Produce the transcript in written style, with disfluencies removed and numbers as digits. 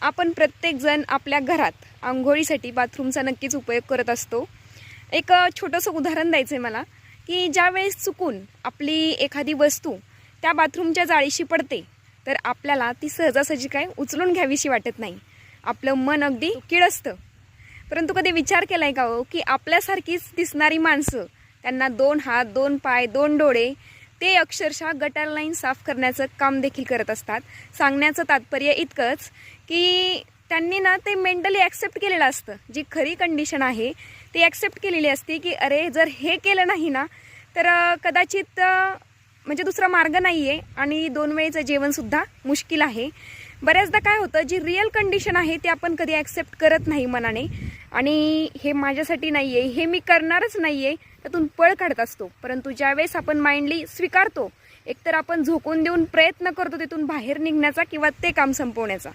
आपण प्रत्येकजण आपल्या घरात अंघोळीसाठी बाथरूमचा नक्कीच उपयोग करत असतो। एक छोटंसं उदाहरण द्यायचं आहे मला की ज्यावेळेस चुकून आपली एखादी वस्तू त्या बाथरूमच्या जाळीशी पडते तर आपल्याला ती सहजासहजी काय उचलून घ्यावीशी वाटत नाही, आपलं मन अगदी किळसतं। परंतु कधी विचार केलाय का हो की आपल्यासारखीच दिसणारी माणसं, त्यांना 2 हात 2 पाय 2 डोळे, ते अक्षरशः गटर लाईन साफ करण्याचं काम देखील करत असतात। सांगण्याचं तात्पर्य इतकंच की त्यांनी ना ते मेंटली ॲक्सेप्ट केलेलं असतं, जी खरी कंडिशन आहे ती ॲक्सेप्ट केलेली असते की अरे जर हे केलं नाही ना तर कदाचित म्हणजे दुसरा मार्ग नाही आहे आणि 2 वेळेचं जेवणसुद्धा मुश्किल आहे। बऱ्याचदा काय होतं, जी रिअल कंडिशन आहे ती आपण कधी ॲक्सेप्ट करत नाही मनाने, आणि हे माझ्यासाठी नाही आहे, हे मी करणारच नाही आहे, त्यातून पळ काढत असतो। परंतु ज्यावेळेस आपण माइंडली स्वीकारतो, एकतर आपण झोकून देऊन प्रयत्न करतो तिथून बाहेर निघण्याचा किंवा ते काम संपवण्याचा।